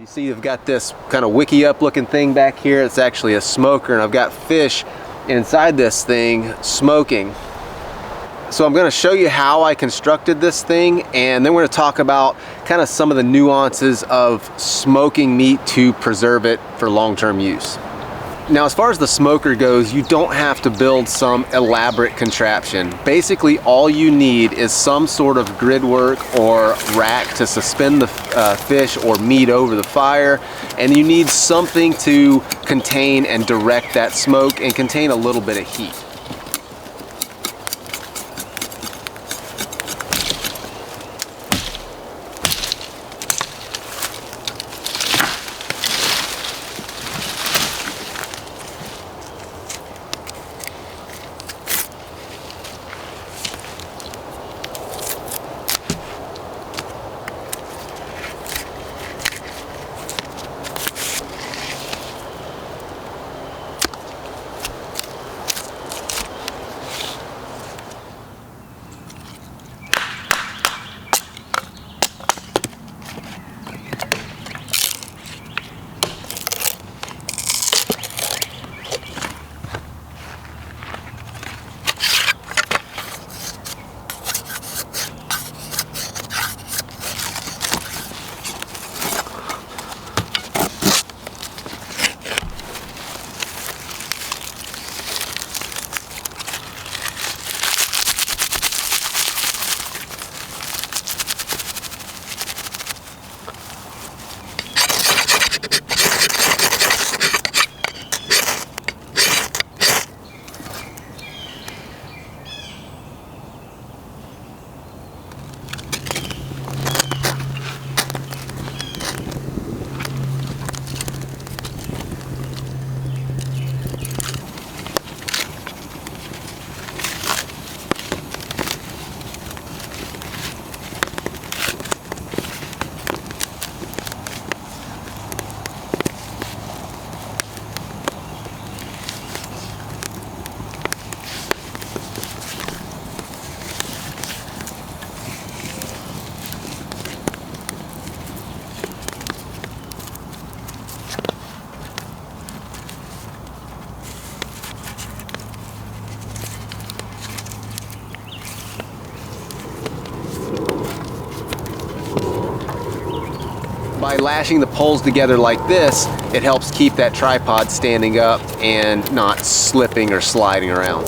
You see I've got this kind of wicky up looking thing back here. It's actually a smoker, and I've got fish inside this thing smoking. So I'm going to show you how I constructed this thing, and then we're going to talk about kind of some of the nuances of smoking meat to preserve it for long-term use. Now, as far as the smoker goes, you don't have to build some elaborate contraption. Basically, all you need is some sort of grid work or rack to suspend the fish or meat over the fire, and you need something to contain and direct that smoke and contain a little bit of heat. By lashing the poles together like this, it helps keep that tripod standing up and not slipping or sliding around.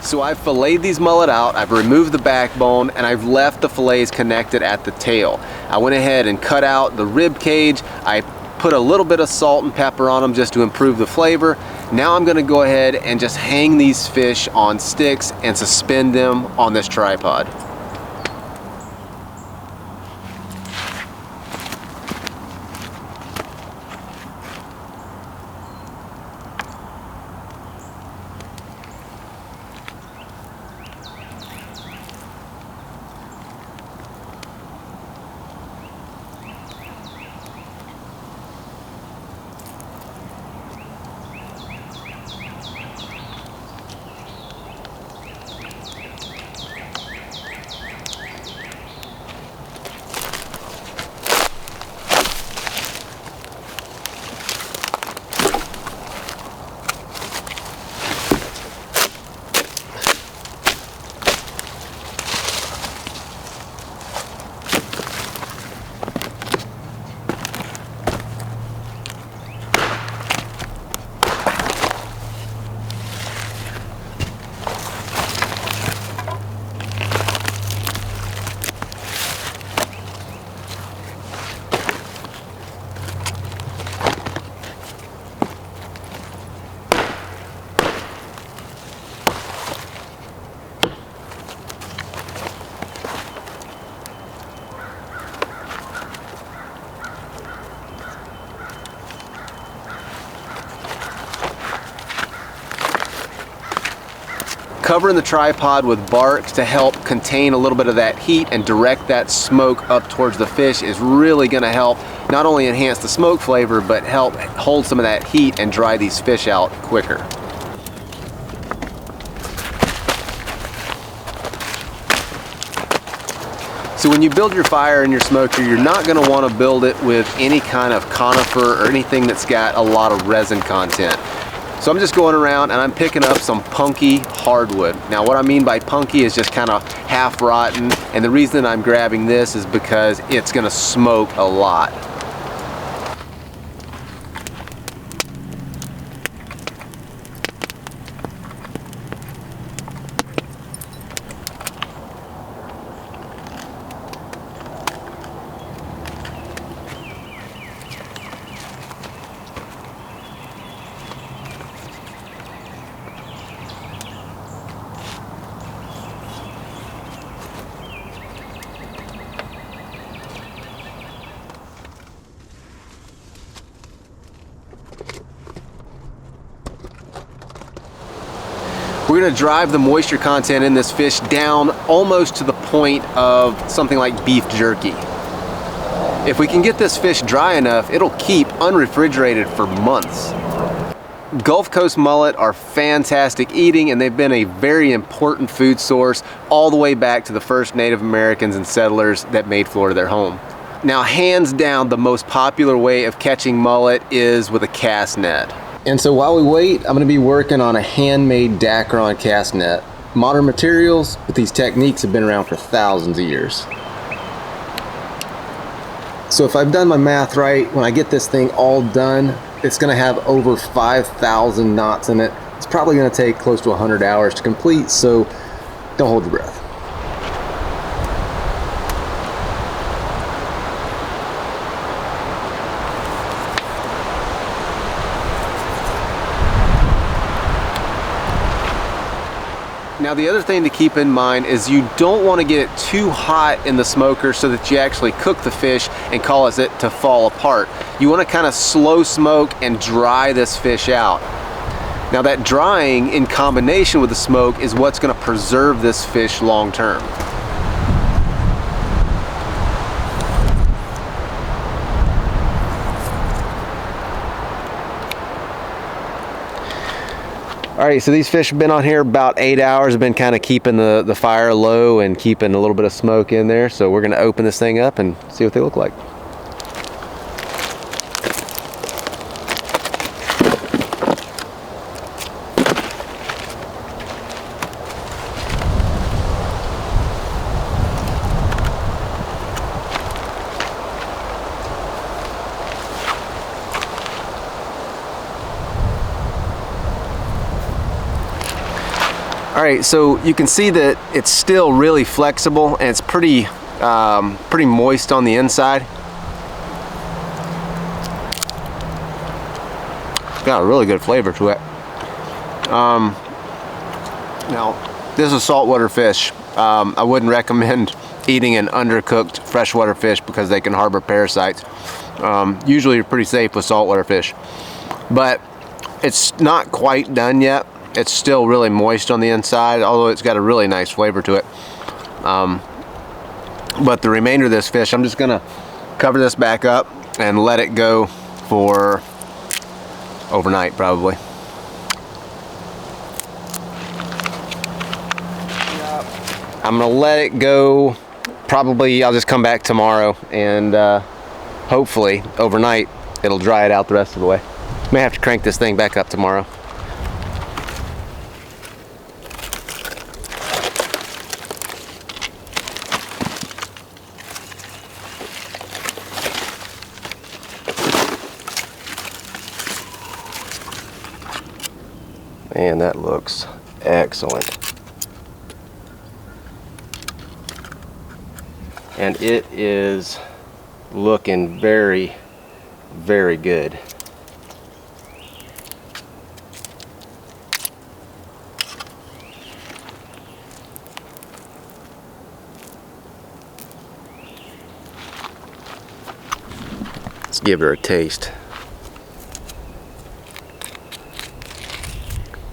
So I've filleted these mullet out, I've removed the backbone, and I've left the fillets connected at the tail. I went ahead and cut out the rib cage. I put a little bit of salt and pepper on them just to improve the flavor. Now I'm gonna go ahead and just hang these fish on sticks and suspend them on this tripod. Covering the tripod with bark to help contain a little bit of that heat and direct that smoke up towards the fish is really going to help not only enhance the smoke flavor, but help hold some of that heat and dry these fish out quicker. So when you build your fire in your smoker, you're not going to want to build it with any kind of conifer or anything that's got a lot of resin content. So I'm just going around and I'm picking up some punky hardwood. Now what I mean by punky is just kind of half rotten, and the reason I'm grabbing this is because it's going to smoke a lot. We're going to drive the moisture content in this fish down almost to the point of something like beef jerky. If we can get this fish dry enough, it'll keep unrefrigerated for months. Gulf Coast mullet are fantastic eating, and they've been a very important food source all the way back to the first Native Americans and settlers that made Florida their home. Now, hands down, the most popular way of catching mullet is with a cast net. And so while we wait, I'm going to be working on a handmade Dacron cast net. Modern materials, but these techniques have been around for thousands of years. So if I've done my math right, when I get this thing all done, it's going to have over 5,000 knots in it. It's probably going to take close to 100 hours to complete, so don't hold your breath. Now the other thing to keep in mind is you don't want to get it too hot in the smoker so that you actually cook the fish and cause it to fall apart. You want to kind of slow smoke and dry this fish out. Now that drying in combination with the smoke is what's going to preserve this fish long term. All right, so these fish have been on here about 8 hours. I've been kind of keeping the fire low and keeping a little bit of smoke in there. So we're gonna open this thing up and see what they look like. All right, so you can see that it's still really flexible and it's pretty moist on the inside. Got a really good flavor to it. Now, this is saltwater fish. I wouldn't recommend eating an undercooked freshwater fish because they can harbor parasites. Usually you're pretty safe with saltwater fish, but it's not quite done yet. It's still really moist on the inside, although it's got a really nice flavor to it. But the remainder of this fish, I'm just gonna cover this back up and let it go for overnight probably. I'm gonna let it go, probably I'll just come back tomorrow and hopefully overnight it'll dry it out the rest of the way. May have to crank this thing back up tomorrow. Man, that looks excellent. And it is looking very, very good. Let's give her a taste.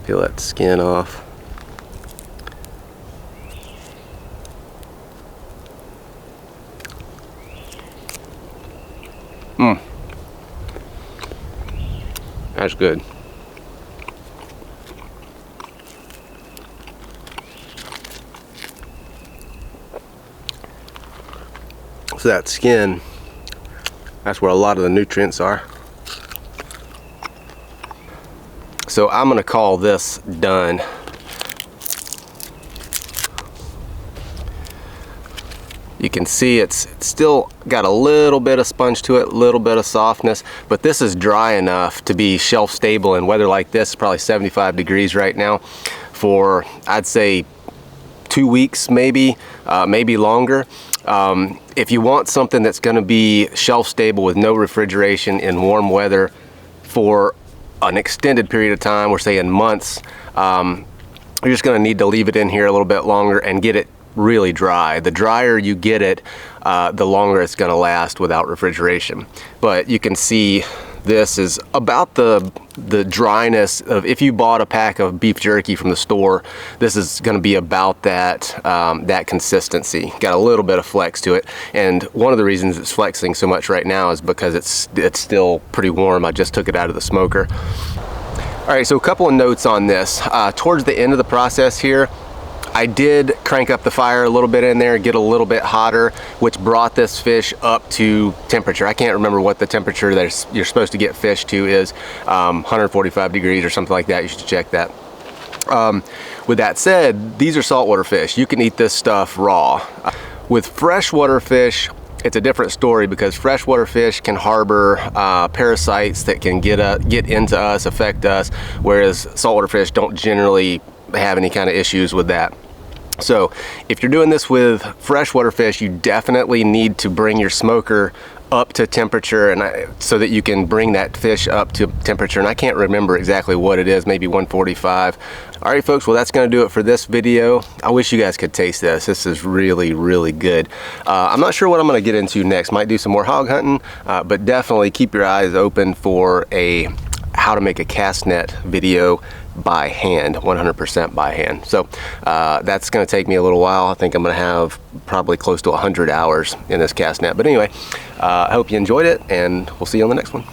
Peel that skin off. That's good. So that skin, that's where a lot of the nutrients are. So I'm gonna call this done. You can see it's still got a little bit of sponge to it, a little bit of softness, but this is dry enough to be shelf stable in weather like this. It's probably 75 degrees right now for, I'd say, 2 weeks, maybe longer. If you want something that's gonna be shelf stable with no refrigeration in warm weather for an extended period of time, we're saying months, you're just gonna need to leave it in here a little bit longer and get it really dry. The drier you get it, the longer it's gonna last without refrigeration. But you can see this is about the dryness of, if you bought a pack of beef jerky from the store, this is gonna be about that, that consistency. Got a little bit of flex to it. And one of the reasons it's flexing so much right now is because it's still pretty warm. I just took it out of the smoker. All right, so a couple of notes on this. Towards the end of the process here, I did crank up the fire a little bit in there, get a little bit hotter, which brought this fish up to temperature. I can't remember what the temperature that you're supposed to get fish to is, 145 degrees or something like that. You should check that. With that said, these are saltwater fish. You can eat this stuff raw. With freshwater fish, it's a different story because freshwater fish can harbor parasites that can get into us, affect us, whereas saltwater fish don't generally have any kind of issues with that. So if you're doing this with freshwater fish, you definitely need to bring your smoker up to temperature, and so that you can bring that fish up to temperature. And I can't remember exactly what it is, maybe 145. All right, folks, well, that's gonna do it for this video. I wish you guys could taste this. This is really, really good. I'm not sure what I'm gonna get into next. Might do some more hog hunting, but definitely keep your eyes open for a how to make a cast net video by hand, 100% by hand. So that's gonna take me a little while. I think I'm gonna have probably close to 100 hours in this cast net. But anyway, I hope you enjoyed it, and we'll see you on the next one.